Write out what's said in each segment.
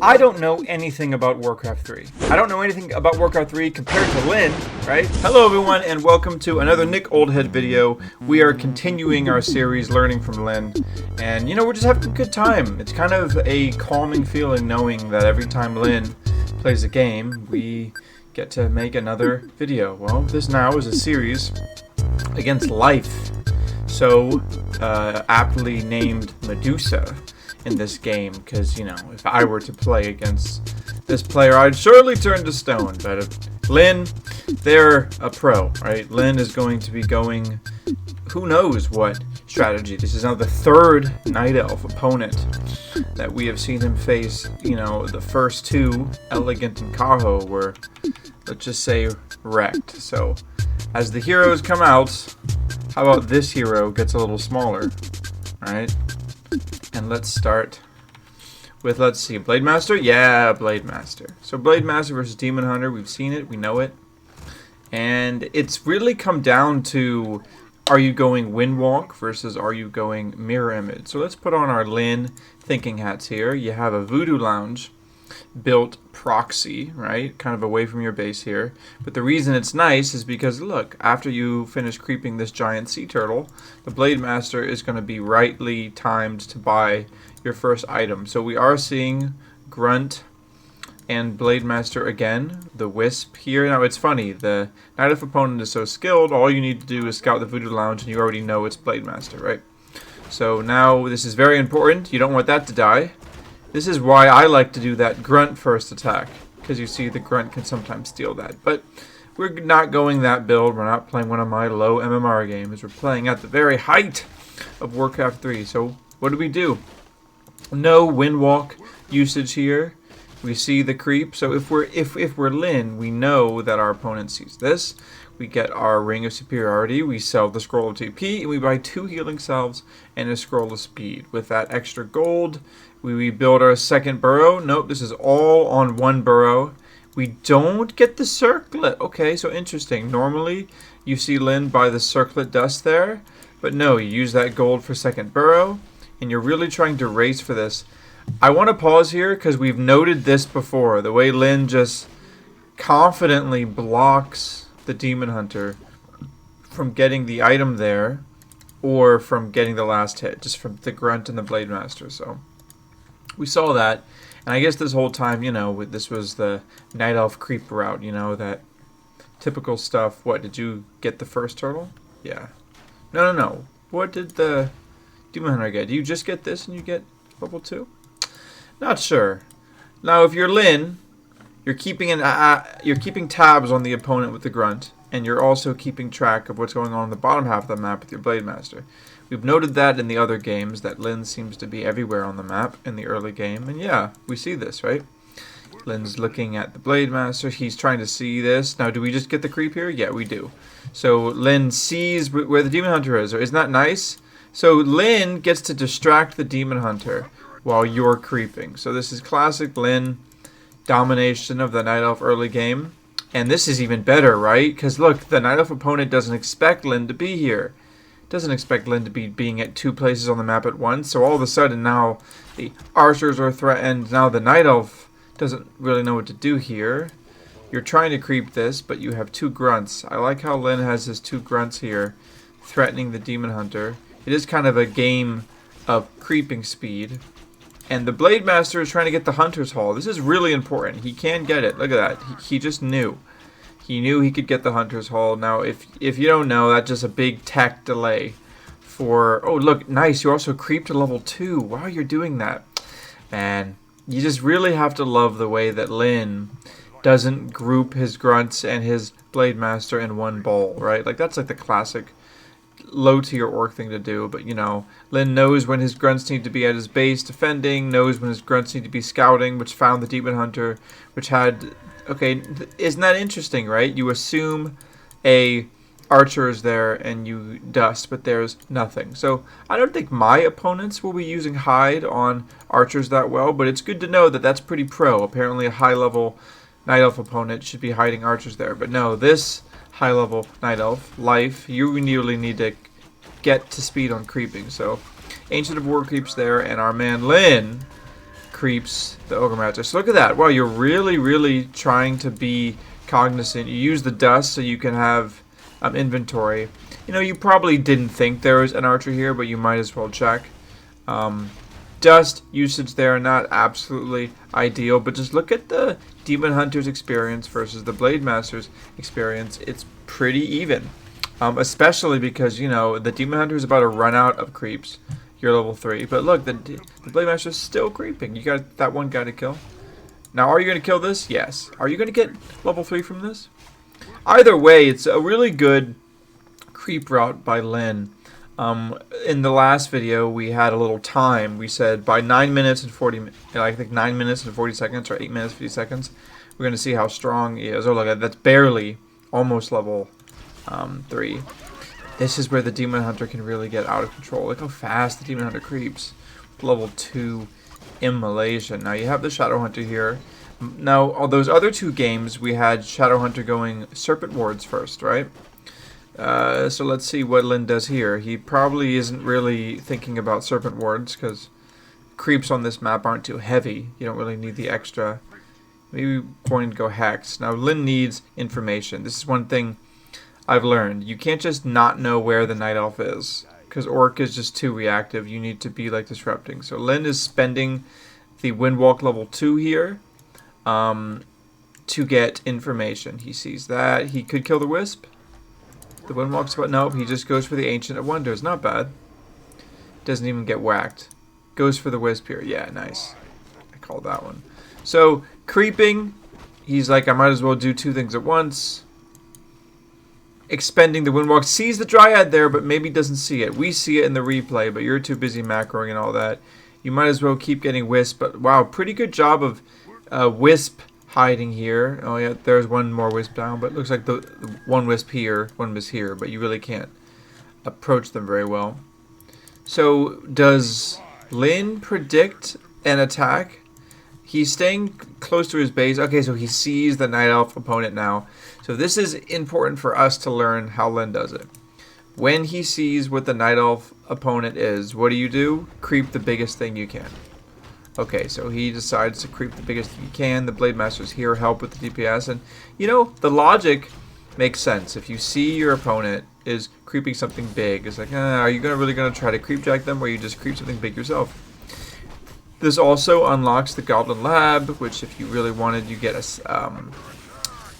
I don't know anything about Warcraft 3. I don't know anything about Warcraft 3 compared to Lynn, right? Hello everyone and welcome to another Nick Oldhead video. We are continuing our series learning from Lynn, and you know, we're just having a good time. It's kind of a calming feeling knowing that every time Lynn plays a game, we get to make another video. Well, this now is a series against life, so aptly named Medusa in this game, because, you know, if I were to play against this player, I'd surely turn to stone. But Lynn, they're a pro, right? Lynn is going to be going who knows what strategy. This is now the third Night Elf opponent that we have seen him face. You know, the first two, Elegant and Kaho, were, let's just say, wrecked. So, as the heroes come out, how about this hero gets a little smaller, right? And let's start with, let's see, Blademaster? Yeah, Blademaster. So Blademaster versus Demon Hunter, we've seen it, we know it. And it's really come down to, are you going Windwalk versus are you going Mirror Image? So let's put on our Lynn thinking hats here. You have a Voodoo Lounge built proxy, right? Kind of away from your base here. But the reason it's nice is because, look, after you finish creeping this giant sea turtle, the Blademaster is going to be rightly timed to buy your first item. So we are seeing Grunt and Blademaster again, the Wisp here. Now it's funny, the Night Elf opponent is so skilled, all you need to do is scout the Voodoo Lounge and you already know it's Blademaster, right? So now this is very important. You don't want that to die. This is why I like to do that Grunt first attack, because you see the Grunt can sometimes steal that. But we're not going that build. We're not playing one of my low MMR games. We're playing at the very height of Warcraft 3. So what do? No Windwalk usage here. We see the creep. So if we're Lynn, we know that our opponent sees this. We get our Ring of Superiority, we sell the Scroll of TP, and we buy 2 healing salves and a Scroll of Speed. With that extra gold, we build our second burrow. Nope, this is all on one burrow. We don't get the circlet. Okay, so interesting. Normally, you see Lynn buy the circlet dust there, but no, you use that gold for second burrow, and you're really trying to race for this. I want to pause here because we've noted this before, the way Lynn just confidently blocks the Demon Hunter from getting the item there, or from getting the last hit, just from the Grunt and the Blademaster. So we saw that, and I guess this whole time, you know, this was the Night Elf creep route, you know, that typical stuff. What, did you get the first turtle? Yeah. No. What did the Demon Hunter get? Do you just get this and you get level 2? Not sure. Now, if you're Lynn, you're keeping tabs on the opponent with the Grunt, and you're also keeping track of what's going on in the bottom half of the map with your Blademaster. We've noted that in the other games, that Lynn seems to be everywhere on the map in the early game, and yeah, we see this, right? Lynn's looking at the Blademaster, he's trying to see this. Now, do we just get the creep here? Yeah, we do. So Lynn sees where the Demon Hunter is. Isn't that nice? So Lynn gets to distract the Demon Hunter while you're creeping. So this is classic Lynn domination of the Night Elf early game. And this is even better, right? Because look, the Night Elf opponent doesn't expect Lynn to be here. Doesn't expect Lynn to be being at 2 places on the map at once. So all of a sudden now the archers are threatened. Now the Night Elf doesn't really know what to do here. You're trying to creep this, but you have 2 grunts. I like how Lynn has his 2 grunts here threatening the Demon Hunter. It is kind of a game of creeping speed. And the Blademaster is trying to get the Hunter's Hall. This is really important. He can get it. Look at that. He just knew. He knew he could get the Hunter's Hall. Now, if you don't know, that's just a big tech delay for... Oh, look, nice. You also creep to level 2. Wow, you're doing that. Man, you just really have to love the way that Lynn doesn't group his Grunts and his Blademaster in one ball, right? Like, that's like the classic low-tier orc thing to do, but you know, Lynn knows when his Grunts need to be at his base defending, knows when his Grunts need to be scouting, which found the Demon Hunter, which had... Okay, isn't that interesting, right? You assume a archer is there and you dust, but there's nothing. So I don't think my opponents will be using hide on archers that well, but it's good to know that that's pretty pro. Apparently a high-level Night Elf opponent should be hiding archers there, but no, this high-level Night Elf, life, you really need to get to speed on creeping. So Ancient of War creeps there, and our man Lynn creeps the Ogre Master. So look at that. Wow, you're really trying to be cognizant. You use the dust so you can have inventory. You know, you probably didn't think there was an archer here, but you might as well check. Dust usage there, not absolutely ideal, but just look at the Demon Hunter's experience versus the Blademaster's experience. It's pretty even, especially because, you know, the Demon Hunter is about to run out of creeps. You're level 3, but look, the Blademaster is still creeping. You got that one guy to kill. Now, are you going to kill this? Yes. Are you going to get level 3 from this? Either way, it's a really good creep route by Lynn. In the last video, we had a little time. We said by 9 minutes and 40, I think 9 minutes and 40 seconds or 8 minutes 50 seconds, we're going to see how strong he is. Oh, look, that's barely, almost level 3. This is where the Demon Hunter can really get out of control. Look how fast the Demon Hunter creeps. Level 2 immolation. Now you have the Shadow Hunter here. Now, all those other 2 games, we had Shadow Hunter going Serpent Wards first, right? So let's see what Lynn does here. He probably isn't really thinking about Serpent Wards because creeps on this map aren't too heavy. You don't really need the extra. Maybe going to go Hex. Now Lynn needs information. This is one thing I've learned. You can't just not know where the Night Elf is because Orc is just too reactive. You need to be like disrupting. So Lynn is spending the Windwalk level 2 here to get information. He sees that. He could kill the Wisp. The Windwalk's about, nope, he just goes for the Ancient of Wonders. Not bad. Doesn't even get whacked. Goes for the Wisp here. Yeah, nice. I called that one. So, creeping, he's like, I might as well do 2 things at once. Expending the Windwalk. Sees the Dryad there, but maybe doesn't see it. We see it in the replay, but you're too busy macroing and all that. You might as well keep getting Wisp. But, wow, pretty good job of Wisp hiding here. Oh yeah, there's one more Wisp down, but it looks like the one Wisp here, one Wisp here, but you really can't approach them very well. So does Lynn predict an attack? He's staying close to his base. Okay, so he sees the Night Elf opponent now. So this is important for us to learn how Lynn does it. When he sees what the Night Elf opponent is, what do? Creep the biggest thing you can. Okay, so he decides to creep the biggest thing he can. The Blademaster's here, help with the DPS. And, you know, the logic makes sense. If you see your opponent is creeping something big, it's like, are you really going to try to creepjack them, or you just creep something big yourself? This also unlocks the Goblin Lab, which if you really wanted, you get a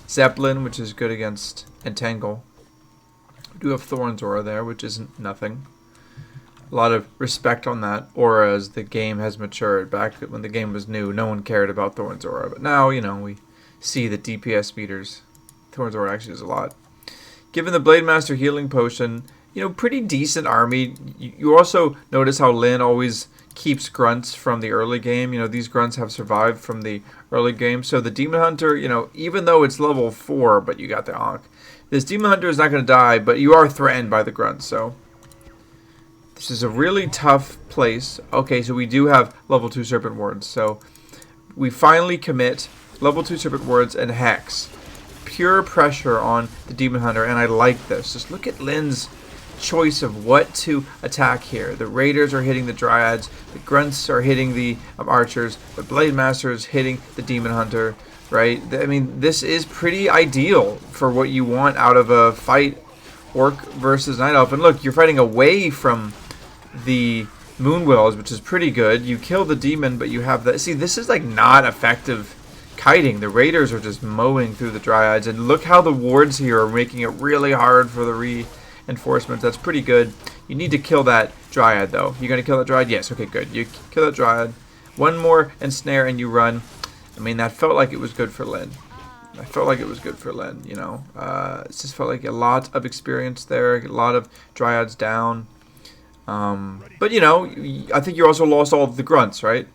Zeppelin, which is good against Entangle. We do have Thorn's Aura there, which isn't nothing. A lot of respect on that aura as the game has matured. Back when the game was new, no one cared about Thorn's Aura, but now, you know, we see the DPS meters. Thorn's Aura actually does a lot. Given the Blademaster healing potion, you know, pretty decent army. You also notice how Lynn always keeps grunts from the early game. You know, these grunts have survived from the early game. So the Demon Hunter, you know, even though it's level 4, but you got the Ankh, this Demon Hunter is not going to die, but you are threatened by the grunts, so this is a really tough place. Okay, so we do have level 2 Serpent Wards. So we finally commit level 2 Serpent Wards and Hex. Pure pressure on the Demon Hunter, and I like this. Just look at Lynn's choice of what to attack here. The Raiders are hitting the Dryads. The Grunts are hitting the Archers. The Blademaster is hitting the Demon Hunter, right? I mean, this is pretty ideal for what you want out of a fight, Orc versus Night Elf. And look, you're fighting away from the Moonwells, which is pretty good. You kill the demon, but you have that. See, this is like not effective kiting. The Raiders are just mowing through the Dryads, and look how the wards here are making it really hard for the reinforcements. That's pretty good. You need to kill that Dryad, though. You gonna kill that Dryad? Yes. Okay, good. You kill that Dryad. One more ensnare, and you run. I mean, that felt like it was good for Lynn. I felt like it was good for Lynn. You know, it just felt like a lot of experience there. A lot of Dryads down. But you know, I think you also lost all of the grunts, right?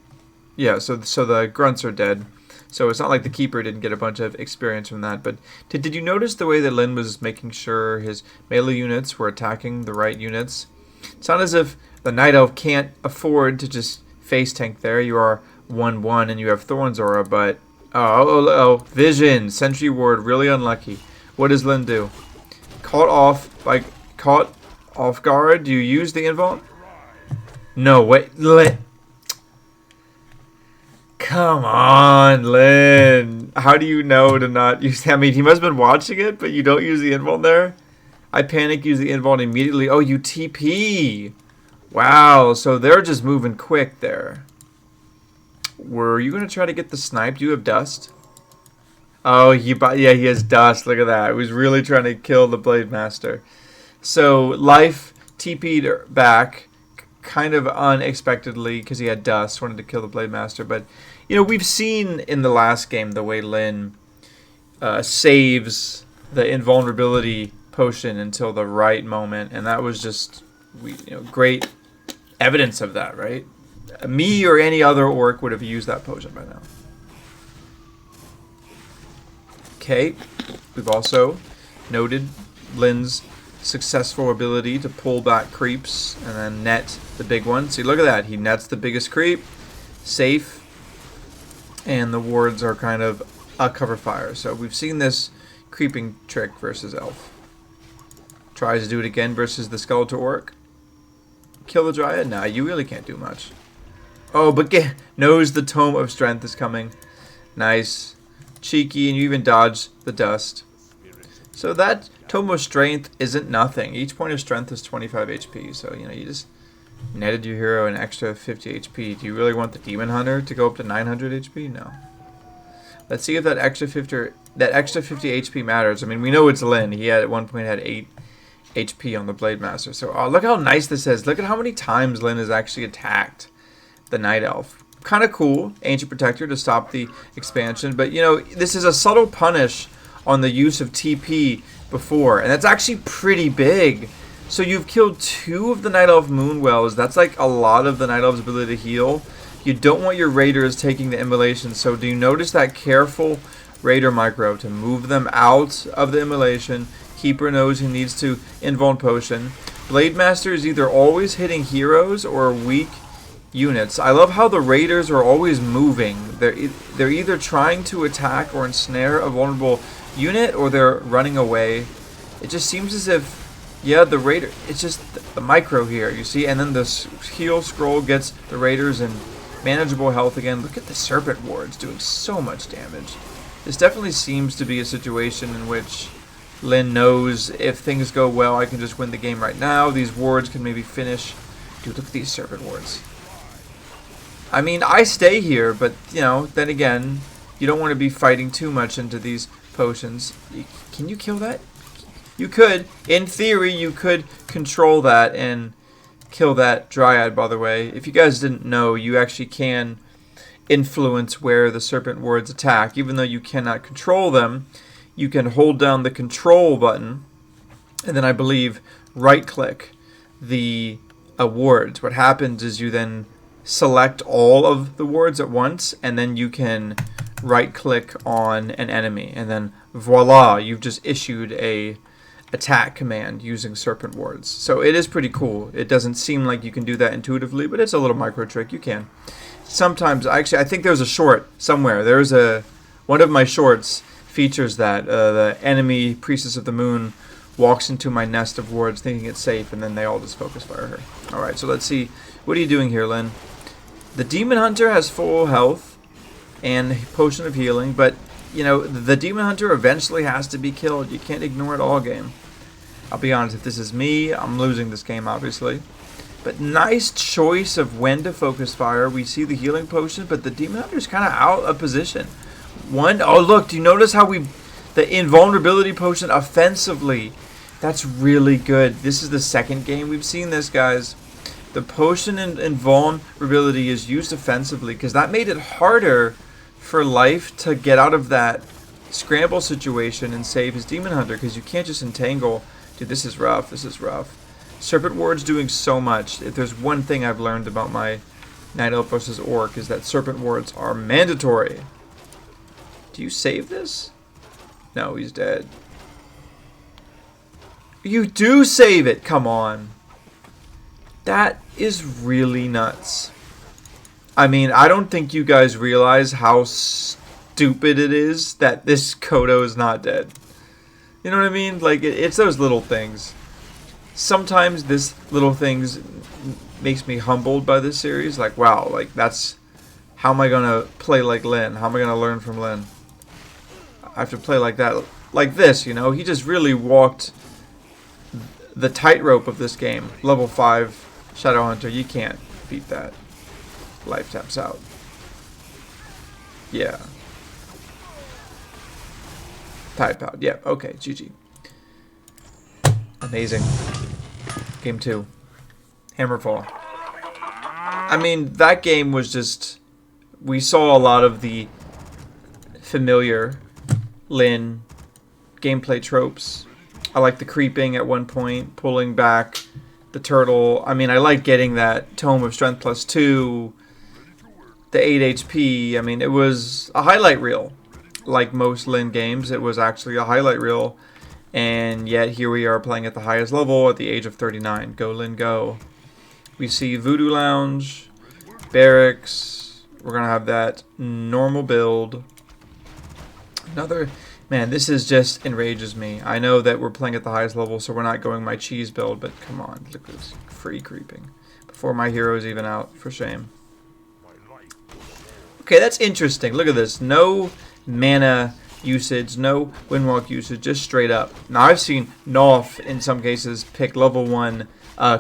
Yeah, so the grunts are dead. So it's not like the keeper didn't get a bunch of experience from that. But did you notice the way that Lynn was making sure his melee units were attacking the right units? It's not as if the Night Elf can't afford to just face tank there. You are 1-1 and you have Thorn's Aura, but Vision, Sentry Ward, really unlucky. What does Lynn do? Caught off guard. Do you use the invuln? No, wait. Come on, Lynn. How do you know to not use... I mean, he must have been watching it, but you don't use the invuln there? I panic, use the invuln immediately. Oh, you TP. Wow, so they're just moving quick there. Were you going to try to get the snipe? Do you have dust? Oh, yeah, he has dust. Look at that. He was really trying to kill the Blademaster. So, Life TP'd back kind of unexpectedly because he had dust. Wanted to kill the Blademaster. But, you know, we've seen in the last game the way Lynn saves the invulnerability potion until the right moment. And that was just, great evidence of that, right? Me or any other orc would have used that potion by now. Okay, we've also noted Lynn's successful ability to pull back creeps and then net the big one. See, look at that. He nets the biggest creep, safe, and the wards are kind of a cover fire. So we've seen this creeping trick versus elf. Tries to do it again versus the skeletal orc. Kill the dryad? Nah, you really can't do much. Oh, but knows the Tome of Strength is coming. Nice. Cheeky, and you even dodge the dust. So that Tome of Strength isn't nothing. Each point of strength is 25 HP. So, you just netted your hero an extra 50 HP. Do you really want the Demon Hunter to go up to 900 HP? No. Let's see if that extra 50 HP matters. I mean, we know it's Lynn. He at one point had 8 HP on the Blademaster. So, oh, look how nice this is. Look at how many times Lynn has actually attacked the Night Elf. Kind of cool, Ancient Protector to stop the expansion, but this is a subtle punish on the use of TP before, and that's actually pretty big. So you've killed 2 of the Night Elf Moonwells. That's like a lot of the Night Elf's ability to heal. You don't want your Raiders taking the immolation, so do you notice that careful Raider micro to move them out of the immolation? Keeper knows he needs to invuln potion. Blademaster is either always hitting heroes or weak units. I love how the Raiders are always moving. They're either trying to attack or ensnare a vulnerable unit, or they're running away. It just seems as if, yeah, the Raider, it's just the micro here, you see, and then the heal scroll gets the Raiders in manageable health again. Look at the Serpent Wards doing so much damage. This definitely seems to be a situation in which Lynn knows if things go well, I can just win the game right now. These wards can maybe finish. Dude, look at these Serpent Wards. I mean, I stay here, but, then again, you don't want to be fighting too much into these potions. Can you kill that? You could. In theory, you could control that and kill that Dryad, by the way. If you guys didn't know, you actually can influence where the Serpent Wards attack. Even though you cannot control them, you can hold down the control button, and then I believe right-click the wards. What happens is you then select all of the wards at once, and then you can right click on an enemy, and then voila, you've just issued a attack command using Serpent Wards. So it is pretty cool. It doesn't seem like you can do that intuitively, but it's a little micro trick. You can. Sometimes, actually, I think there's a short somewhere. There's one of my shorts features that the enemy Priestess of the Moon walks into my nest of wards thinking it's safe, and then they all just focus fire her. Alright, so let's see. What are you doing here, Lynn? The Demon Hunter has full health and Potion of Healing, but, the Demon Hunter eventually has to be killed. You can't ignore it all game. I'll be honest, if this is me, I'm losing this game, obviously. But nice choice of when to focus fire. We see the Healing Potion, but the Demon Hunter's kind of out of position. Oh, look, do you notice how the Invulnerability Potion offensively? That's really good. This is the second game we've seen this, guys. The potion in invulnerability is used offensively because that made it harder for Life to get out of that scramble situation and save his Demon Hunter, because you can't just entangle. Dude, this is rough. This is rough. Serpent Ward's doing so much. If there's one thing I've learned about my Night Elf versus Orc is that Serpent Wards are mandatory. Do you save this? No, he's dead. You do save it! Come on. That is really nuts. I mean, I don't think you guys realize how stupid it is that this Kodo is not dead. You know what I mean? Like, it's those little things. Sometimes this little things makes me humbled by this series. Like, wow, like, that's how am I gonna play like Lin? How am I gonna learn from Lin? I have to play like that, like this, you know? He just really walked the tightrope of this game. Level 5 Shadow Hunter, you can't beat that. Life taps out. Yeah. Type out. Yep, yeah, okay, GG. Amazing. Game 2. Hammerfall. I mean, that game was just... We saw a lot of the familiar Lin gameplay tropes. I like the creeping at one point, pulling back the turtle. I mean, I like getting that Tome of Strength +2, the 8 HP. I mean, it was a highlight reel. Like most Lin games, it was actually a highlight reel. And yet here we are playing at the highest level at the age of 39. Go Lin, go. We see Voodoo Lounge, Barracks. We're going to have that normal build. Another... Man, this is just enrages me. I know that we're playing at the highest level, so we're not going my cheese build, but come on, look at this free creeping. Before my hero's even out, for shame. Okay, that's interesting. Look at this. No mana usage, no windwalk usage, just straight up. Now, I've seen Nolf, in some cases, pick level 1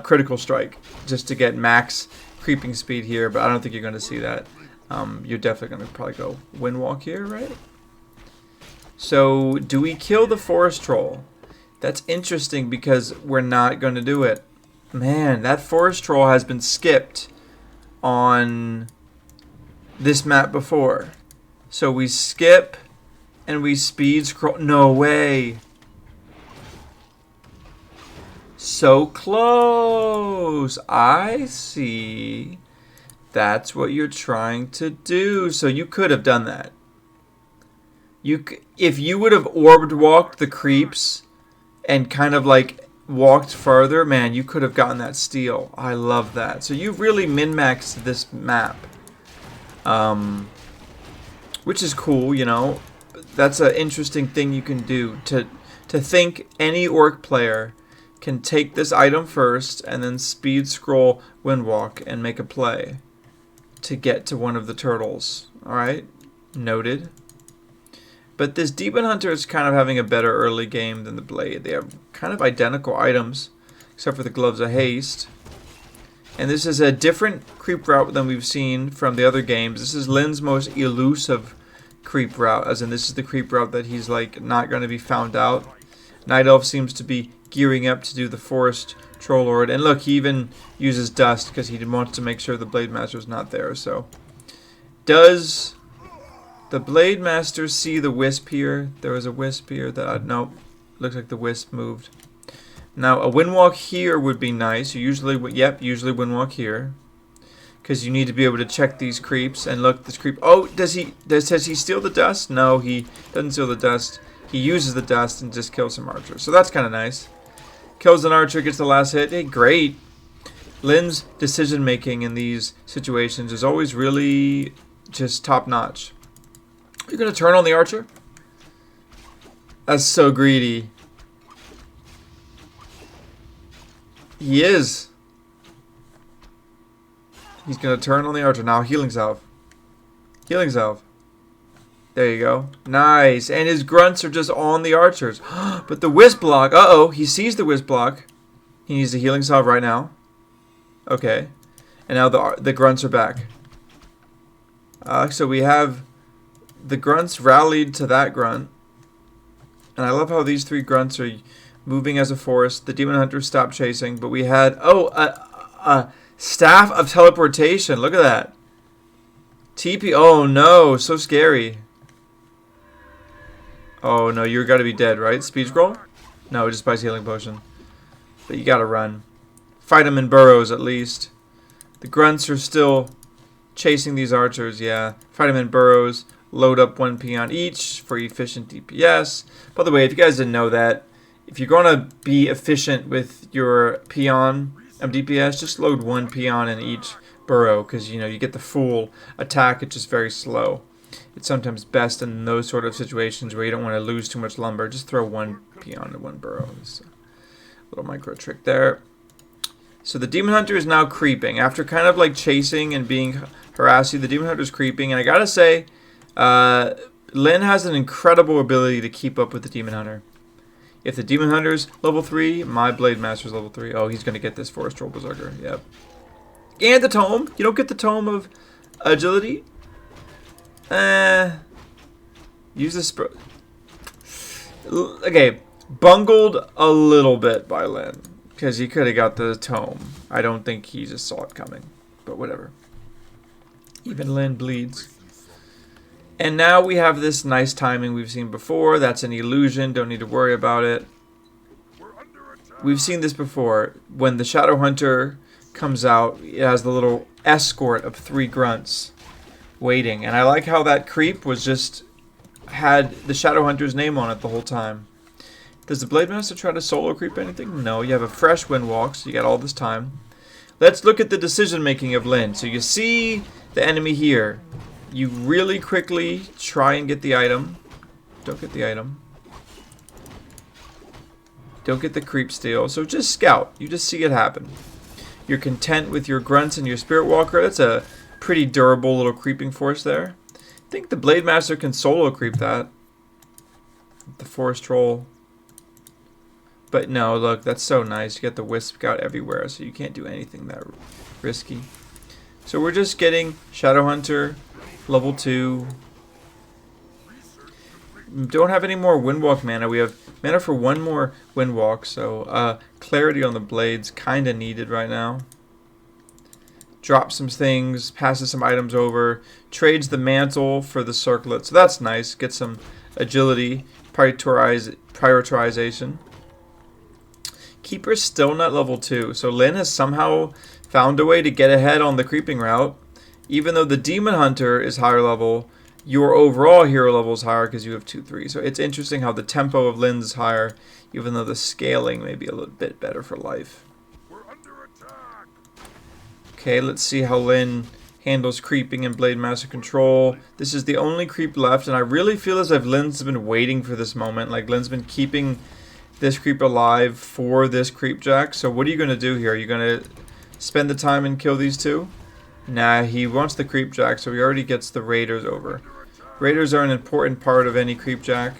critical strike just to get max creeping speed here, but I don't think you're going to see that. You're definitely going to probably go windwalk here, right? So, do we kill the forest troll? That's interesting because we're not going to do it. Man, that forest troll has been skipped on this map before. So we skip and we speed scroll. No way. So close. I see. That's what you're trying to do. So you could have done that. If you would have orbed walked the creeps and kind of like walked further, man, you could have gotten that steal. I love that. So you've really min-maxed this map. Which is cool, you know. That's an interesting thing you can do. To think any orc player can take this item first and then speed scroll windwalk and make a play to get to one of the turtles. Alright? Noted. But this Demon Hunter is kind of having a better early game than the Blade. They have kind of identical items, except for the Gloves of Haste. And this is a different creep route than we've seen from the other games. This is Lin's most elusive creep route, as in this is the creep route that he's like not going to be found out. Night Elf seems to be gearing up to do the Forest Troll Lord. And look, he even uses Dust because he wants to make sure the Blademaster is not there. So, does the Blademaster see the Wisp here? There was a Wisp here that nope. Looks like the Wisp moved. Now a windwalk here would be nice. You usually windwalk here, because you need to be able to check these creeps. And look, this creep. Oh, does he steal the dust? No, he doesn't steal the dust. He uses the dust and just kills some archers. So that's kind of nice. Kills an archer, gets the last hit. Hey, great. Lin's decision making in these situations is always really just top notch. You're going to turn on the archer? That's so greedy. He is. He's going to turn on the archer. Now, healing salve. Healing salve. There you go. Nice. And his grunts are just on the archers. But the wisp block. Uh-oh. He sees the wisp block. He needs the healing salve right now. Okay. And now the grunts are back. So we have the grunts rallied to that grunt. And I love how these three grunts are moving as a forest. The Demon Hunter stopped chasing. But we had... Oh, a Staff of Teleportation. Look at that. TP. Oh, no. So scary. Oh, no. You're got to be dead, right? Speed scroll? No, it just buys healing potion. But you got to run. Fight them in burrows, at least. The grunts are still chasing these archers, yeah. Fight them in burrows. Load up 1 peon each for efficient DPS. By the way, if you guys didn't know that, if you're going to be efficient with your peon of DPS, just load 1 peon in each burrow, because you know you get the full attack. It's just very slow. It's sometimes best in those sort of situations where you don't want to lose too much lumber. Just throw 1 peon in 1 burrow. It's a little micro trick there. So the Demon Hunter is now creeping. After kind of like chasing and being harass you. The Demon Hunter's creeping, and I gotta say, Lyn has an incredible ability to keep up with the Demon Hunter. If the Demon Hunter's level 3, my Blademaster's level 3. Oh, he's gonna get this Forest Troll Berserker. Yep. And the Tome. You don't get the Tome of Agility. Use this. Okay, bungled a little bit by Lyn because he could have got the Tome. I don't think he just saw it coming, but whatever. Even Lyn bleeds. And now we have this nice timing we've seen before. That's an illusion. Don't need to worry about it. We've seen this before. When the Shadow Hunter comes out, it has the little escort of 3 grunts waiting. And I like how that creep was just had the Shadow Hunter's name on it the whole time. Does the Blademaster try to solo creep anything? No, you have a fresh Windwalk, so you got all this time. Let's look at the decision making of Lyn. So you see the enemy here. You really quickly try and get the item. Don't get the item. Don't get the creep steal. So just scout. You just see it happen. You're content with your grunts and your Spirit Walker. That's a pretty durable little creeping force there. I think the Blademaster can solo creep that. The Forest Troll. But no, look, that's so nice. You get the Wisp out everywhere, so you can't do anything that risky. So we're just getting Shadow Hunter, level 2. Don't have any more Windwalk mana. We have mana for 1 more Windwalk, so clarity on the blades kind of needed right now. Drops some things, passes some items over, trades the mantle for the circlet, so that's nice. Get some agility, prioritization. Keeper's still not level 2, so Lyn has somehow found a way to get ahead on the creeping route. Even though the Demon Hunter is higher level, your overall hero level is higher because you have 2-3. So it's interesting how the tempo of Lyn's is higher, even though the scaling may be a little bit better for life. Okay, let's see how Lyn handles creeping and Blademaster control. This is the only creep left, and I really feel as if Lyn's been waiting for this moment. Like, Lyn's been keeping this creep alive for this creep jack. So what are you going to do here? Are you going to spend the time and kill these 2? Nah, he wants the creep jack, so he already gets the raiders over. Raiders are an important part of any creep jack.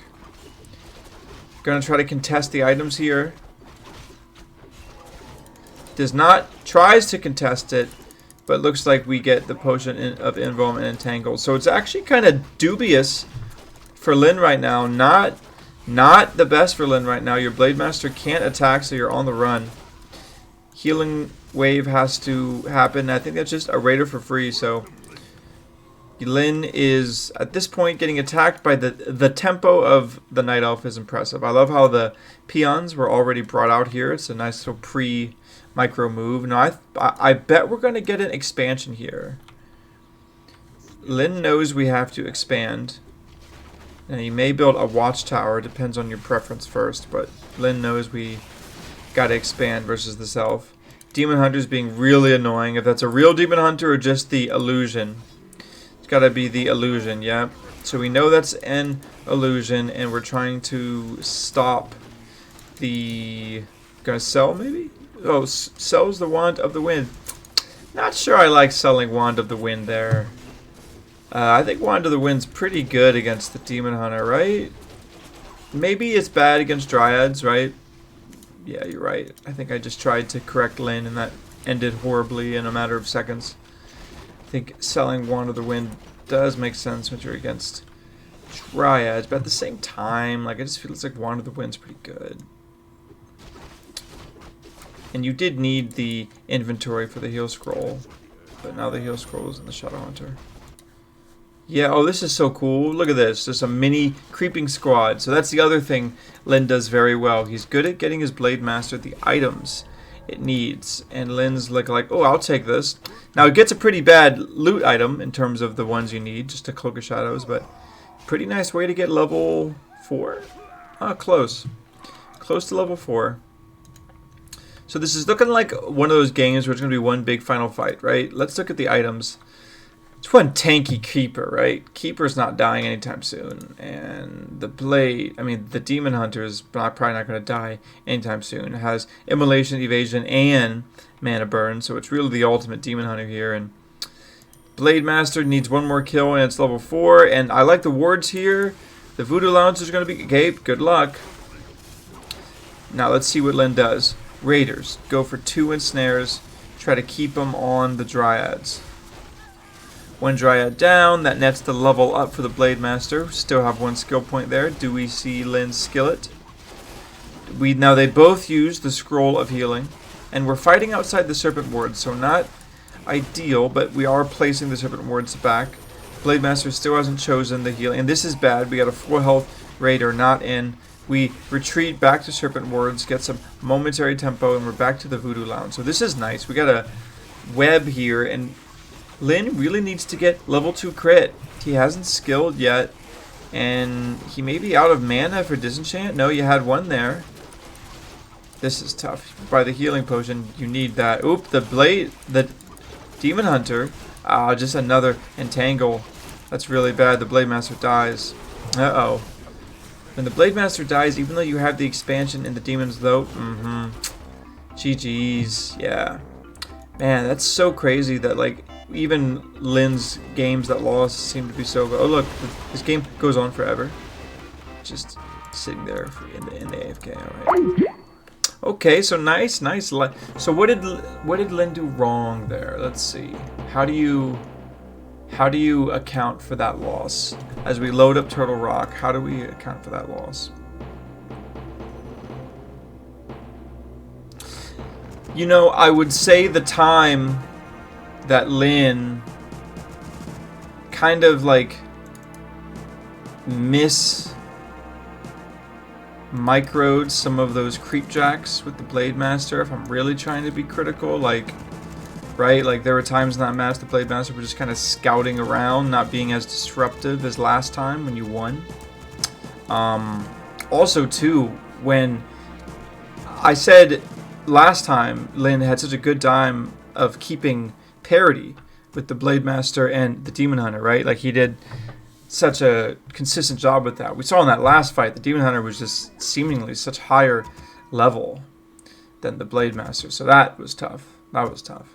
Gonna try to contest the items here. Tries to contest it, but looks like we get the potion of Invuln and Entangle. So it's actually kind of dubious for Lyn right now. Not the best for Lyn right now. Your Blademaster can't attack, so you're on the run. Healing wave has to happen. I think that's just a raider for free, so Lyn is at this point getting attacked by the tempo of the Night Elf is impressive. I love how the peons were already brought out here. It's a nice little pre-micro move. Now I bet we're going to get an expansion here. Lyn knows we have to expand. And he may build a watchtower, depends on your preference first, but Lyn knows we gotta expand versus this elf. Demon Hunter's being really annoying. If that's a real Demon Hunter or just the illusion. It's gotta be the illusion, yeah. So we know that's an illusion, and we're trying to stop the... Gonna sell, maybe? Oh, sells the Wand of the Wind. Not sure I like selling Wand of the Wind there. I think Wand of the Wind's pretty good against the Demon Hunter, right? Maybe it's bad against Dryads, right? Yeah, you're right. I think I just tried to correct Lyn, and that ended horribly in a matter of seconds. I think selling Wand of the Wind does make sense when you're against Dryads, but at the same time, like, it just feels like Wand of the Wind's pretty good. And you did need the inventory for the heal scroll, but now the heal scroll is in the Shadow Hunter. Yeah, oh, this is so cool. Look at this. There's a mini creeping squad. So that's the other thing Lyn does very well. He's good at getting his Blademaster the items it needs. And Lyn's like, oh, I'll take this. Now, it gets a pretty bad loot item in terms of the ones you need, just a Cloak of Shadows, but pretty nice way to get level 4. Ah, close. Close to level 4. So this is looking like one of those games where it's going to be one big final fight, right? Let's look at the items. It's one tanky Keeper, right? Keeper's not dying anytime soon. And the the Demon Hunter is probably not going to die anytime soon. It has Immolation, Evasion, and Mana Burn. So it's really the ultimate Demon Hunter here. And Blademaster needs one more kill and it's level 4. And I like the wards here. The Voodoo Lounge is going to be... Okay, good luck. Now let's see what Lyn does. Raiders. Go for 2 ensnares. Try to keep them on the Dryads. 1 Dryad down. That nets the level up for the Blademaster. Still have 1 skill point there. Do we see Lyn's skillet? Now they both use the Scroll of Healing. And we're fighting outside the Serpent Ward, so not ideal, but we are placing the Serpent Wards back. Blademaster still hasn't chosen the healing, and this is bad. We got a full health Raider not in. We retreat back to Serpent Wards, get some momentary tempo, and we're back to the Voodoo Lounge. So this is nice. We got a web here, and Lyn really needs to get level 2 crit. He hasn't skilled yet, and he may be out of mana for disenchant. No, you had 1 there. This is tough. By the healing potion, you need that. Oop, the Demon Hunter. Just another entangle. That's really bad. The Blademaster dies. Uh-oh. When the Blademaster dies, even though you have the expansion in the demons, though, GG's. Yeah. Man, that's so crazy that, like, even Lyn's games that lost seem to be so good. Oh, look, this game goes on forever. Just sitting there in the AFK. All right. Okay, so nice. So what did Lyn do wrong there? Let's see. How do you account for that loss? As we load up Turtle Rock, how do we account for that loss? You know, I would say the time that Lyn kind of like microed some of those creepjacks with the Blademaster, if I'm really trying to be critical, like, right? Like, there were times in that match the Blademaster were just kind of scouting around, not being as disruptive as last time when you won. Also, too, when I said last time Lyn had such a good time of keeping parity with the Blademaster and the Demon Hunter, right? Like, he did such a consistent job with that. We saw in that last fight, the Demon Hunter was just seemingly such higher level than the Blademaster. So that was tough. That was tough.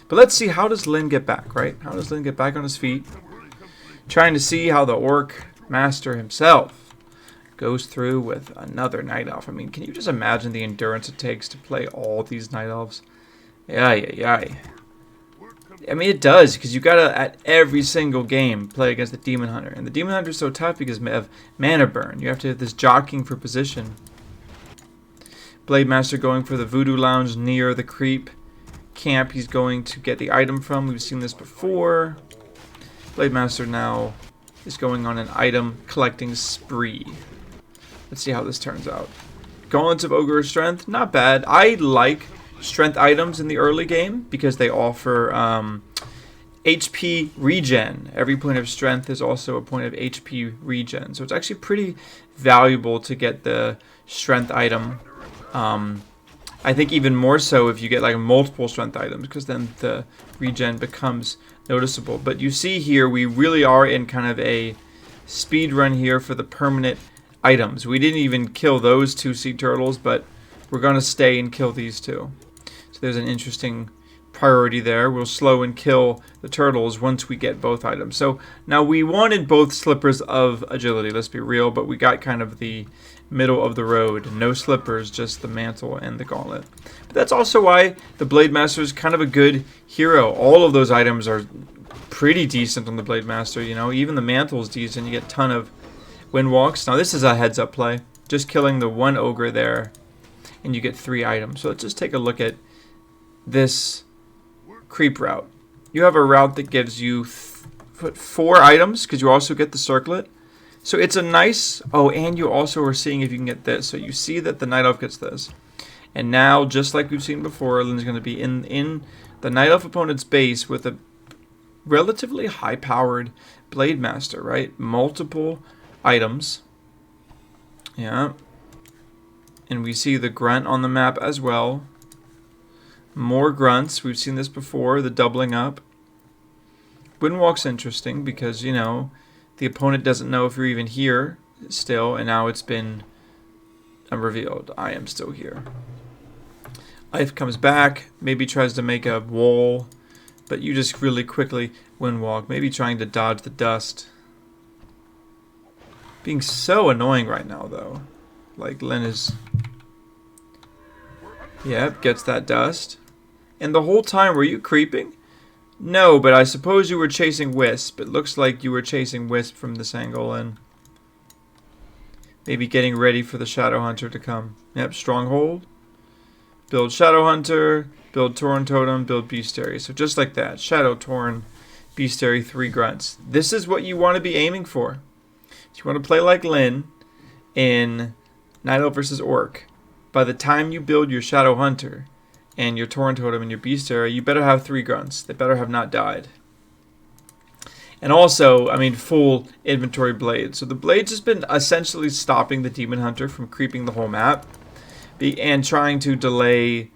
But let's see, how does Lyn get back, right? How does Lyn get back on his feet? Trying to see how the Orc Master himself goes through with another Night Elf. I mean, can you just imagine the endurance it takes to play all these Night Elves? Yeah. I mean, it does, because you gotta, at every single game, play against the Demon Hunter. And the Demon Hunter is so tough because of mana burn. You have to have this jockeying for position. Blademaster going for the Voodoo Lounge near the creep camp he's going to get the item from. We've seen this before. Blademaster now is going on an item collecting spree. Let's see how this turns out. Gauntlets of Ogre Strength, not bad. I like strength items in the early game because they offer HP regen. Every point of strength is also a point of HP regen, so it's actually pretty valuable to get the strength item. I think even more so if you get like multiple strength items, because then the regen becomes noticeable. But you see here we really are in kind of a speed run here for the permanent items. We didn't even kill those 2 sea turtles, but we're going to stay and kill these 2. So there's an interesting priority there. We'll slow and kill the turtles once we get both items. So now we wanted both slippers of agility, let's be real, but we got kind of the middle of the road. No slippers, just the mantle and the gauntlet. But that's also why the Blademaster is kind of a good hero. All of those items are pretty decent on the Blademaster, you know. Even the mantle is decent. You get a ton of wind walks. Now this is a heads up play. Just killing the 1 ogre there, and you get 3 items. So let's just take a look at this creep route. You have a route that gives you 4 items, because you also get the circlet. So it's a nice... Oh, and you also are seeing if you can get this. So you see that the Night Elf gets this. And now, just like we've seen before, Lyn's going to be in the Night Elf opponent's base with a relatively high-powered Blademaster, right? Multiple items. Yeah. And we see the grunt on the map as well. More grunts. We've seen this before, the doubling up. Windwalk's interesting because, you know, the opponent doesn't know if you're even here still, and now it's been revealed. I am still here. Ife comes back, maybe tries to make a wall, but you just really quickly Windwalk. Maybe trying to dodge the dust. Being so annoying right now, though. Like, Lynn is... Yep, gets that dust. And the whole time, were you creeping? No, but I suppose you were chasing Wisp. It looks like you were chasing Wisp from this angle, and maybe getting ready for the Shadow Hunter to come. Yep, Stronghold. Build Shadow Hunter, build Torn Totem, build Bestiary. So just like that. Shadow Torn, Bestiary, 3 grunts. This is what you want to be aiming for. If you want to play like Lynn in Night Elf vs. Orc, by the time you build your Shadow Hunter and your Torn Totem and your Bestiary, you better have 3 grunts. They better have not died. And also, I mean, full inventory blades. So the blades has been essentially stopping the Demon Hunter from creeping the whole map and trying to delay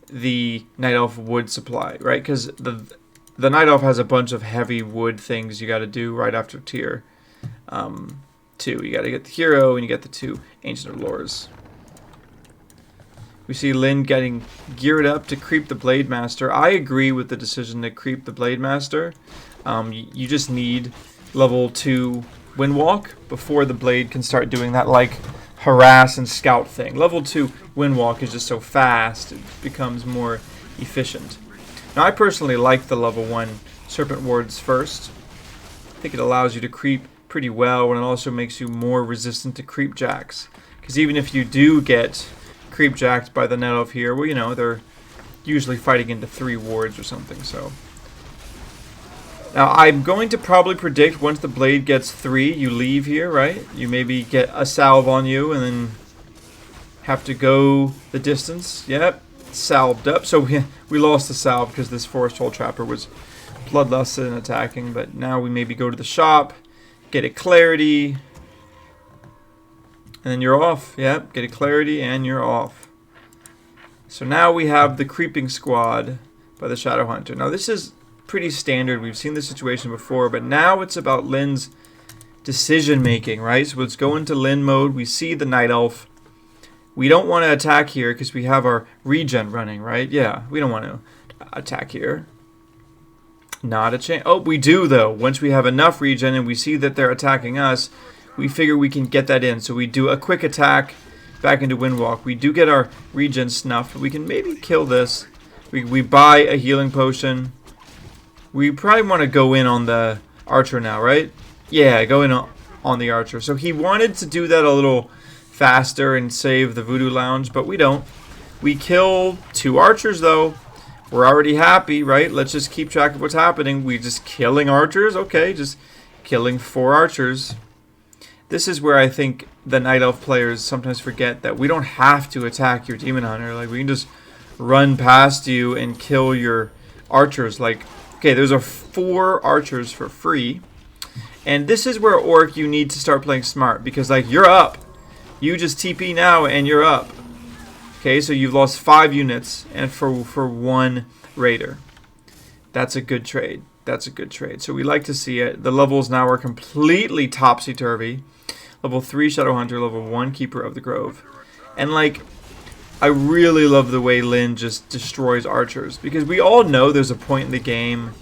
the Night Elf wood supply, right? Because the Night Elf has a bunch of heavy wood things you got to do right after tier 2. You got to get the hero and you get the 2 Ancient of Lores. We see Lynn getting geared up to creep the Blademaster. I agree with the decision to creep the Blademaster. You just need level 2 Windwalk before the Blade can start doing that, like, harass and scout thing. Level 2 Windwalk is just so fast, it becomes more efficient. Now, I personally like the level 1 Serpent Wards first. I think it allows you to creep pretty well, and it also makes you more resistant to creep jacks. Because even if you do get creep jacked by the Night Elf here, well, you know, they're usually fighting into 3 wards or something, so. Now, I'm going to probably predict once the Blade gets 3, you leave here, right? You maybe get a salve on you and then have to go the distance. Yep, salved up. So we lost the salve because this Forest Hole Trapper was bloodlusted and attacking, but now we maybe go to the shop, get a clarity, and then you're off. Yep, get a clarity and you're off. So now we have the creeping squad by the Shadow Hunter. Now this is pretty standard. We've seen this situation before, but now it's about Lynn's decision making, right? So let's go into Lynn mode. We see the Night Elf. We don't want to attack here because we have our regen running, right? Yeah, we don't want to attack here. Not a chance. Oh, we do though. Once we have enough regen and we see that they're attacking us, we figure we can get that in. So we do a quick attack back into Windwalk. We do get our regen snuffed. We can maybe kill this. We buy a healing potion. We probably want to go in on the archer now, right? Yeah, go in on the archer. So he wanted to do that a little faster and save the Voodoo Lounge, but we don't. We kill 2 archers, though. We're already happy, right? Let's just keep track of what's happening. We just killing archers? Okay, just killing 4 archers. This is where I think the Night Elf players sometimes forget that we don't have to attack your Demon Hunter. Like, we can just run past you and kill your archers. Like, okay, those are 4 archers for free. And this is where Orc, you need to start playing smart. Because, like, you're up. You just TP now and you're up. Okay, so you've lost 5 units and for 1 Raider. That's a good trade. That's a good trade. So we like to see it. The levels now are completely topsy-turvy. Level 3 Shadow Hunter, level 1 Keeper of the Grove. And, like, I really love the way Lynn just destroys archers. Because we all know there's a point in the game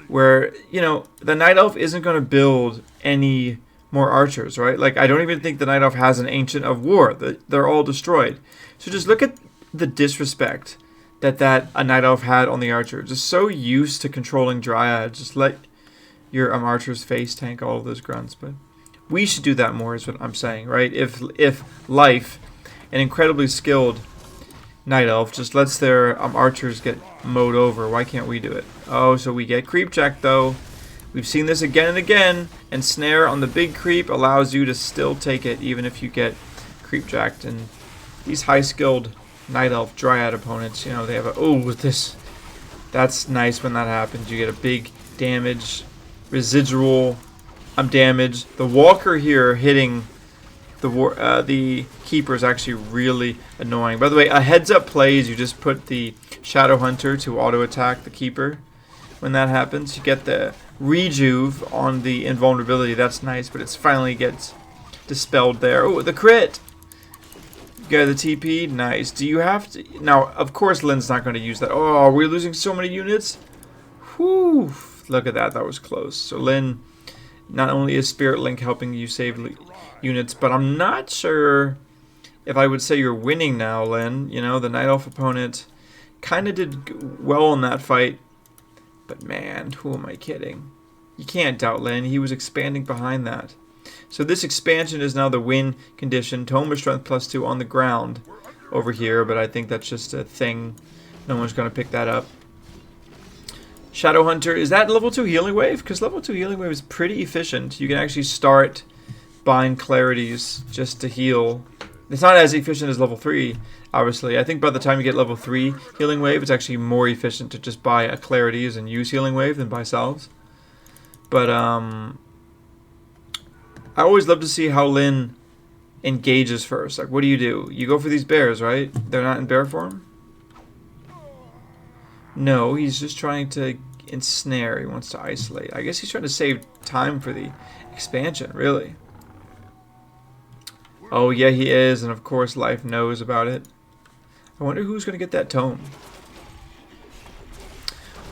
where, you know, the Night Elf isn't going to build any more archers, right? Like, I don't even think the Night Elf has an Ancient of War. They're all destroyed. So just look at the disrespect that a Night Elf had on the archer. Just so used to controlling Dryad. Just let your archers face tank all of those grunts. But we should do that more is what I'm saying, right? If Life, an incredibly skilled Night Elf, just lets their archers get mowed over, why can't we do it? Oh, so we get creep check though. We've seen this again and again, and snare on the big creep allows you to still take it even if you get creep jacked. And these high skilled Night Elf Dryad opponents, you know, they have a, oh, with this, that's nice when that happens. You get a big damage, residual damage. The Walker here hitting the Keeper is actually really annoying. By the way, a heads up play is you just put the Shadow Hunter to auto attack the Keeper. When that happens, you get the rejuve on the invulnerability. That's nice, but it finally gets dispelled there. Oh, the crit! Get the TP, nice. Do you have to? Now, of course, Lynn's not going to use that. Oh, are we losing so many units? Whew, Look at that. That was close. So Lynn, not only is Spirit Link helping you save units, but I'm not sure if I would say you're winning now, Lynn. You know, the Night Elf opponent kind of did well in that fight. But man, who am I kidding? You can't doubt Lynn. He was expanding behind that. So this expansion is now the win condition. Tome of Strength +2 on the ground over here, but I think that's just a thing. No one's going to pick that up. Shadow Hunter, is that level 2 Healing Wave? Because level 2 Healing Wave is pretty efficient. You can actually start buying clarities just to heal. It's not as efficient as level 3, obviously. I think by the time you get level 3 Healing Wave, it's actually more efficient to just buy a clarities and use Healing Wave than buy salves. But I always love to see how Lynn engages first. Like, what do? You go for these bears, right? They're not in bear form? No, he's just trying to ensnare. He wants to isolate. I guess he's trying to save time for the expansion, really. Oh, yeah, he is. And, of course, Life knows about it. I wonder who's going to get that tome.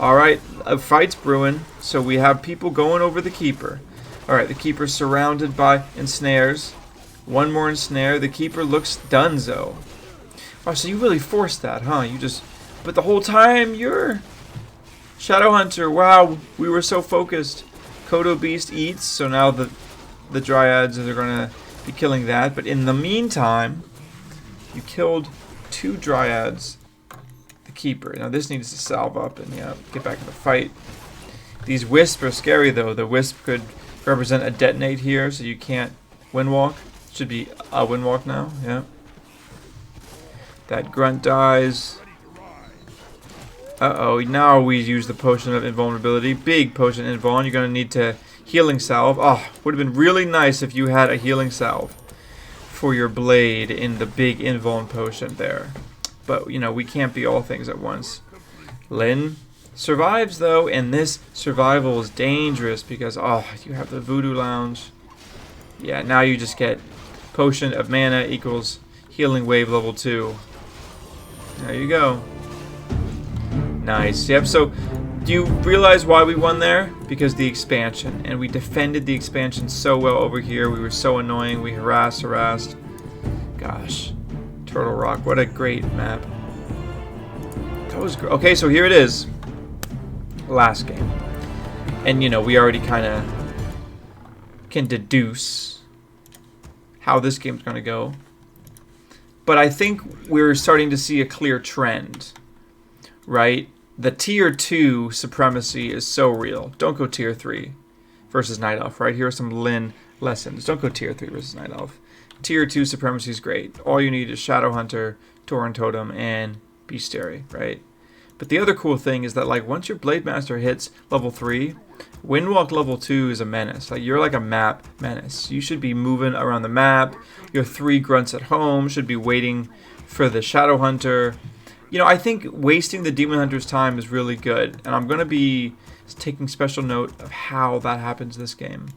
Alright, a fight's brewing. So we have people going over the Keeper. Alright, the Keeper's surrounded by ensnares. One more ensnare. The Keeper looks donezo. Oh, so you really forced that, huh? You just... But the whole time you're Shadow Hunter. Wow, we were so focused. Kodo Beast eats, so now the Dryads are going to be killing that. But in the meantime, you killed 2 Dryads. The Keeper. Now this needs to salve up and get back in the fight. These Wisps are scary though. The Wisp could represent a detonate here, so you can't windwalk. Should be a windwalk now. Yeah. That Grunt dies. Uh-oh, now we use the Potion of Invulnerability. Big Potion Invuln. You're going to need to Healing Salve. Oh, would have been really nice if you had a Healing Salve for your blade in the big Invuln Potion there. But, you know, we can't be all things at once. Lynn survives, though, and this survival is dangerous because, oh, you have the Voodoo Lounge. Yeah, now you just get Potion of Mana equals Healing Wave level 2. There you go. Nice. Yep, so do you realize why we won there? Because the expansion. And we defended the expansion so well over here. We were so annoying. We harassed. Gosh. Turtle Rock. What a great map. That was great. Okay, so here it is. Last game. And, you know, we already kind of can deduce how this game's going to go. But I think we're starting to see a clear trend. Right? The tier 2 supremacy is so real. Don't go tier 3 versus Night Elf, right? Here are some Lynn lessons. Don't go tier 3 versus Night Elf. Tier 2 supremacy is great. All you need is Shadow Hunter, Tauren Totem, and Bestiary, right? But the other cool thing is that, like, once your Blademaster hits level 3, Windwalk level 2 is a menace. Like, you're like a map menace. You should be moving around the map. Your 3 grunts at home should be waiting for the Shadow Hunter. You know, I think wasting the Demon Hunter's time is really good, and I'm going to be taking special note of how that happens this game.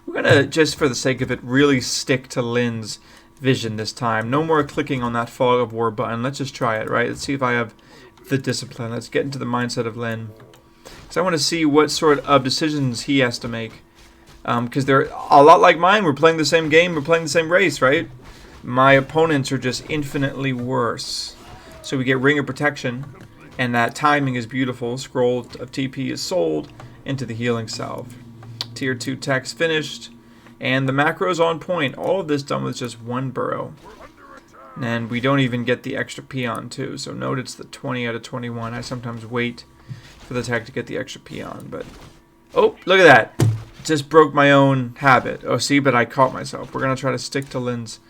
We're going to, just for the sake of it, really stick to Lynn's vision this time. No more clicking on that Fog of War button. Let's just try it, right? Let's see if I have the discipline. Let's get into the mindset of Lynn. Because I want to see what sort of decisions he has to make. Because they're a lot like mine. We're playing the same game. We're playing the same race, right? My opponents are just infinitely worse. So we get Ring of Protection, and that timing is beautiful. Scroll of TP is sold into the Healing Salve. Tier 2 tech's finished, and the macro's on point. All of this done with just 1 burrow. And we don't even get the extra peon too. So note it's the 20 out of 21. I sometimes wait for the tech to get the extra peon, but... Oh, look at that. Just broke my own habit. Oh, see, but I caught myself. We're going to try to stick to Lynn's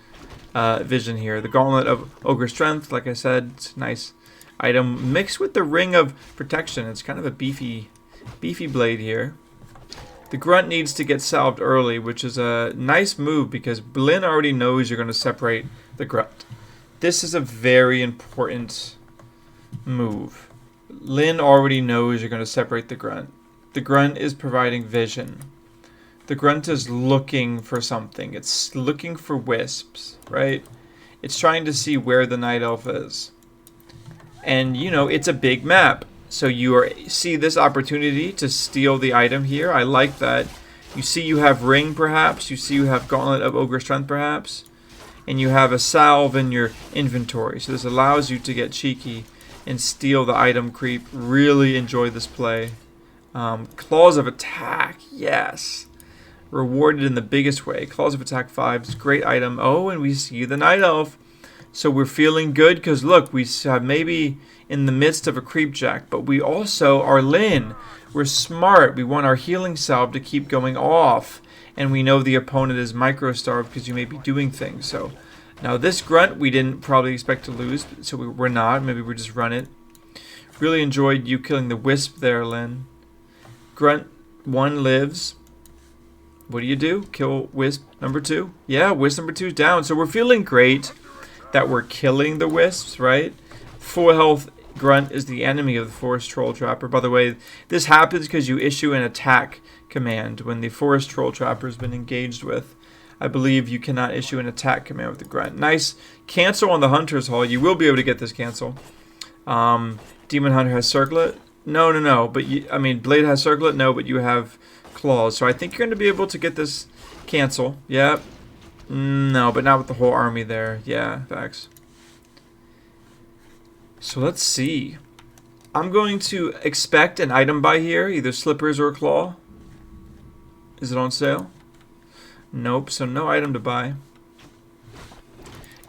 vision here. The Gauntlet of Ogre Strength, like I said, it's a nice item mixed with the Ring of Protection. It's kind of a beefy blade here. The Grunt needs to get salved early, which is a nice move because Lynn already knows you're going to separate the Grunt. This is a very important move. Lynn already knows you're going to separate the Grunt. The Grunt is providing vision. The Grunt is looking for something. It's looking for wisps, right? It's trying to see where the Night Elf is. And, you know, it's a big map. So you see this opportunity to steal the item here. I like that. You see you have Ring, perhaps. You see you have Gauntlet of Ogre Strength, perhaps. And you have a salve in your inventory. So this allows you to get cheeky and steal the item creep. Really enjoy this play. Claws of Attack, yes. Rewarded in the biggest way. Claws of Attack 5 is a great item. Oh, and we see the Night Elf. So we're feeling good because look, we have maybe in the midst of a creep jack, but we also are Lyn. We're smart. We want our healing salve to keep going off. And we know the opponent is micro-starved because you may be doing things. So now this grunt we didn't probably expect to lose, so we're not. Maybe we'll just run it. Really enjoyed you killing the wisp there, Lyn. Grunt 1 lives. What do? Kill wisp number 2? Yeah, wisp number 2 is down. So we're feeling great that we're killing the wisps, right? Full health grunt is the enemy of the forest troll trapper. By the way, this happens because you issue an attack command when the forest troll trapper has been engaged with. I believe you cannot issue an attack command with the grunt. Nice cancel on the hunter's hall. You will be able to get this cancel. Demon Hunter has circlet. No. But I mean, Blade has circlet. No, but you have claws. So I think you're going to be able to get this cancel. Yep. No, but not with the whole army there. Yeah, facts. So let's see. I'm going to expect an item buy here, either slippers or a claw. Is it on sale? Nope, so no item to buy.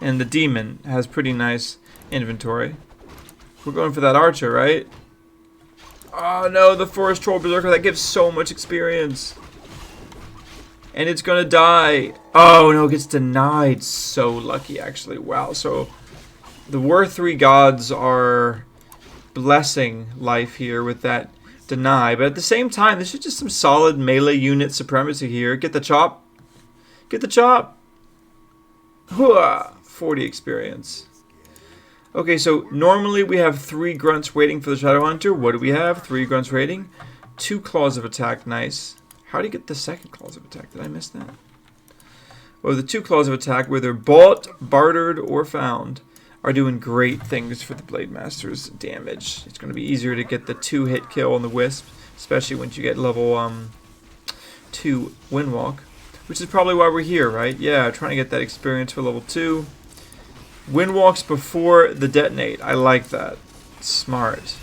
And the demon has pretty nice inventory. We're going for that archer, right? Oh no, the forest troll berserker, that gives so much experience. And it's gonna die. Oh no, it gets denied. So lucky, actually. Wow. So the War 3 gods are blessing life here with that deny. But at the same time, this is just some solid melee unit supremacy here. Get the chop. Get the chop. Hooah! 40 experience. Okay, so normally we have 3 grunts waiting for the Shadow Hunter. What do we have? 3 grunts waiting. 2 claws of attack. Nice. How do you get the second claws of attack? Did I miss that? Well, the 2 claws of attack, whether bought, bartered, or found, are doing great things for the Blademaster's damage. It's going to be easier to get the 2-hit kill on the Wisp, especially once you get level 2 Windwalk, which is probably why we're here, right? Yeah, trying to get that experience for level 2. Windwalks before the detonate. I like that. Smart.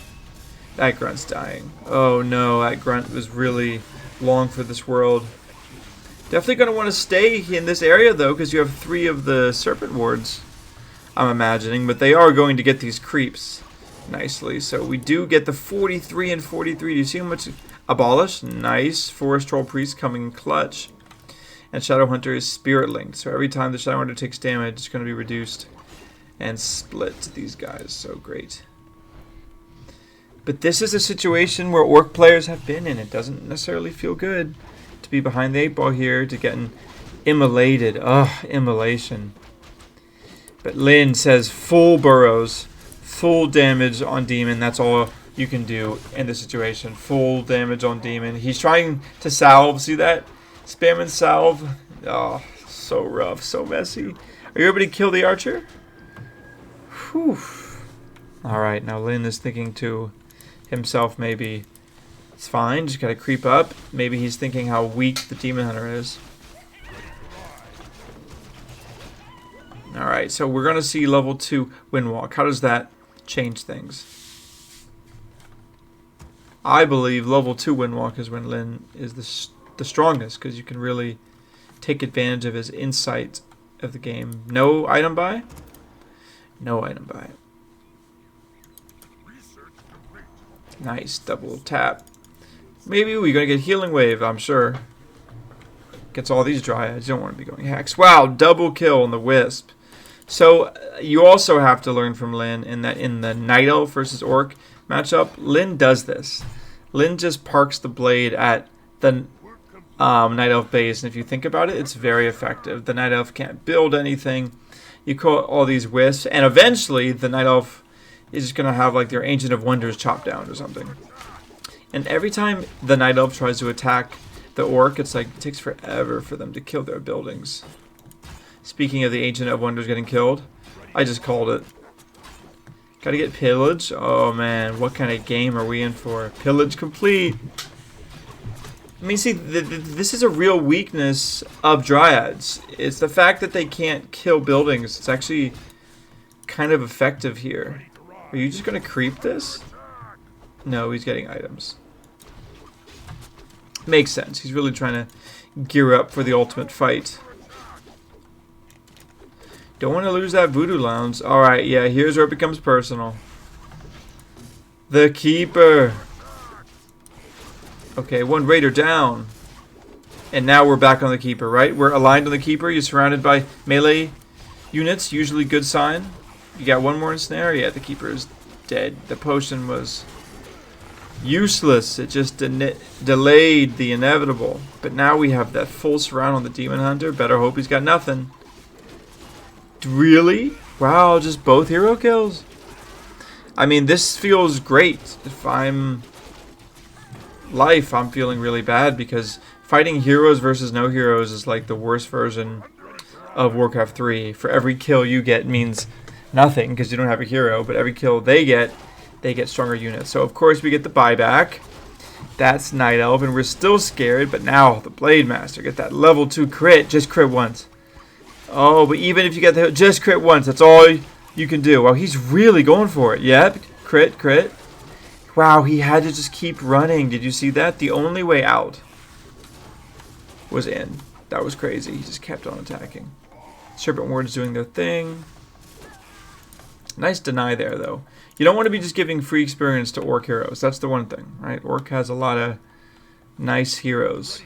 That grunt's dying. Oh no, that grunt was really long for this world. Definitely going to want to stay in this area though, because you have 3 of the serpent wards, I'm imagining, but they are going to get these creeps nicely. So we do get the 43 and 43. Do you see how much? Abolish. Nice. Forest Troll Priest coming in clutch. And Shadow Hunter is spirit linked. So every time the Shadow Hunter takes damage, it's going to be reduced and split to these guys. So great. But this is a situation where Orc players have been in. It doesn't necessarily feel good to be behind the 8-ball here, to getting immolated. Ugh, immolation. But Lyn says full burrows, full damage on Demon. That's all you can do in this situation. Full damage on Demon. He's trying to salve. See that? Spamming salve. Oh, so rough, so messy. Are you able to kill the archer? Whew. Alright, now Lyn is thinking to himself, maybe it's fine, just gotta creep up. Maybe he's thinking how weak the Demon Hunter is. Alright, so we're gonna see level 2 Windwalk. How does that change things? I believe level 2 Windwalk is when Lyn is the strongest, because you can really take advantage of his insight of the game. No item buy? No item buy. Nice, double tap. Maybe we're going to get Healing Wave, I'm sure. Gets all these Dryads. You don't want to be going Hex. Wow, double kill on the Wisp. So, you also have to learn from Lyn in that in the Night Elf versus Orc matchup, Lyn does this. Lyn just parks the blade at the Night Elf base, and if you think about it, it's very effective. The Night Elf can't build anything. You call all these Wisps, and eventually the Night Elf is just going to have like their Ancient of Wonders chopped down or something. And every time the Night Elf tries to attack the Orc, it's like it takes forever for them to kill their buildings. Speaking of the Ancient of Wonders getting killed, I just called it. Gotta get pillage. Oh man, what kind of game are we in for? Pillage complete. I mean, see, this is a real weakness of Dryads. It's the fact that they can't kill buildings. It's actually kind of effective here. Are you just gonna creep this? No, he's getting items. Makes sense. He's really trying to gear up for the ultimate fight. Don't want to lose that voodoo lounge. Alright, yeah, here's where it becomes personal. The Keeper. Okay, one raider down. And now we're back on the Keeper, right? We're aligned on the Keeper. You're surrounded by melee units. Usually good sign. You got one more ensnare. Yeah, the Keeper is dead. The potion was useless. It just delayed the inevitable. But now we have that full surround on the Demon Hunter. Better hope he's got nothing. Really? Wow, just both hero kills? I mean, this feels great. If I'm Life, I'm feeling really bad because fighting heroes versus no heroes is like the worst version of Warcraft 3. For every kill you get means nothing because you don't have a hero, but every kill they get stronger units. So of course we get the buyback. That's Night Elf, and we're still scared, but now the Blademaster, get that level 2 crit. Just crit once. Oh, but even if you get the just crit once, that's all you can do. Wow, he's really going for it. Yep, crit, crit. Wow, he had to just keep running. Did you see that? The only way out was in. That was crazy. He just kept on attacking. Serpent Wards doing their thing. Nice deny there, though. You don't want to be just giving free experience to Orc heroes. That's the one thing, right? Orc has a lot of nice heroes.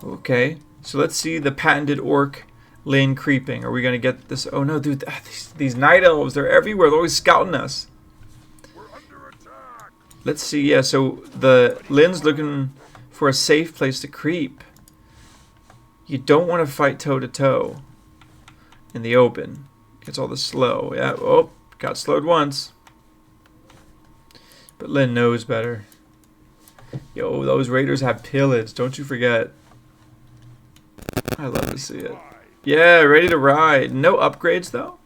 Okay, so let's see the patented Orc lane creeping. Are we going to get this? Oh no, dude, these Night Elves, they're everywhere. They're always scouting us. Let's see, yeah, so the Lynn's looking for a safe place to creep. You don't want to fight toe-to-toe in the open. Gets all the slow. Yeah, oh, got slowed once. But Lynn knows better. Yo, those raiders have pillage, don't you forget. I love to see it. Yeah, ready to ride. No upgrades, though.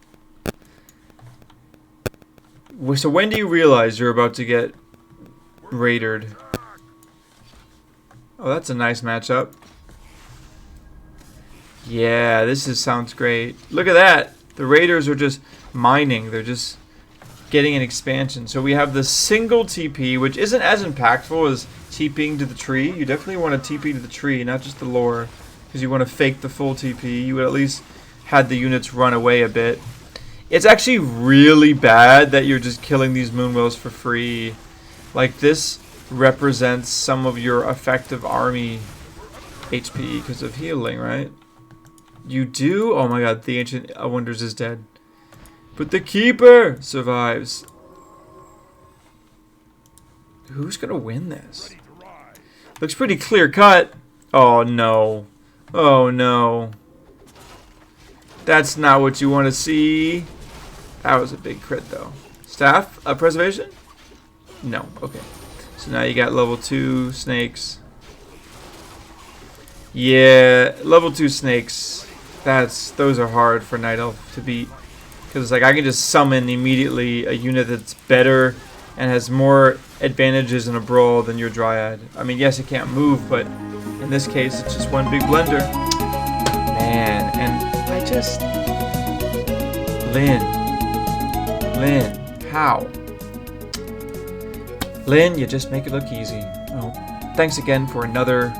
So when do you realize you're about to get raidered? Oh, that's a nice matchup. Yeah, sounds great. Look at that. The raiders are just mining. They're just getting an expansion. So we have the single TP, which isn't as impactful as TPing to the tree. You definitely want to TP to the tree, not just the lore. Because you want to fake the full TP. You would at least had the units run away a bit. It's actually really bad that you're just killing these Moonwells for free. Like, this represents some of your effective army HP because of healing, right? You do? Oh my god, the Ancient Wonders is dead. But the Keeper survives. Who's going to win this? Looks pretty clear cut. Oh no. Oh no. That's not what you want to see. That was a big crit though. Staff preservation? No. Okay. So now you got level 2 snakes. Yeah, level 2 snakes. Those are hard for Night Elf to beat. Because it's like I can just summon immediately a unit that's better and has more advantages in a brawl than your Dryad. I mean, yes, it can't move, but in this case, it's just one big blender. Man, and I just... Lynn, how? Lynn, you just make it look easy. Oh, thanks again for another,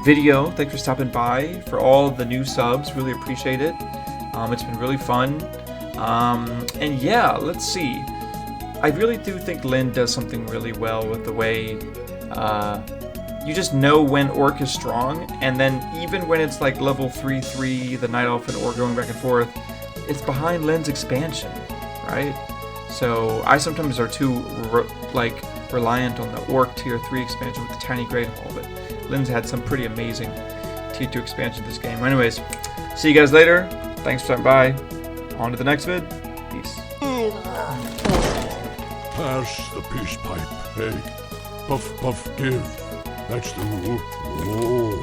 video. Thanks for stopping by. For all the new subs, really appreciate it. It's been really fun. And yeah, let's see. I really do think Lynn does something really well with the way you just know when Orc is strong, and then even when it's like level 3-3, the Night Elf and Orc going back and forth, it's behind Lynn's expansion, right? So I sometimes are too reliant on the Orc tier 3 expansion with the tiny Great Hall, but Lynn's had some pretty amazing tier 2 expansion this game. Anyways, see you guys later. Thanks for stopping by. On to the next vid. Peace. Pass the peace pipe, hey? Puff, puff, give. That's the rule. Oh,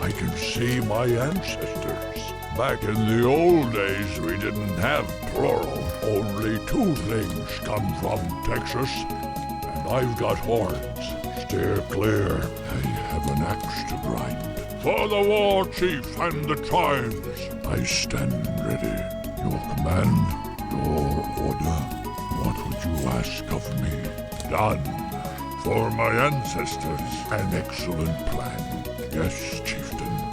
I can see my ancestors. Back in the old days, we didn't have plural. Only two things come from Texas. And I've got horns. Steer clear. I have an axe to grind. For the war chief and the tribes, I stand ready. Your command, your order. What would you ask of me? Done. For my ancestors, an excellent plan. Yes, chieftain.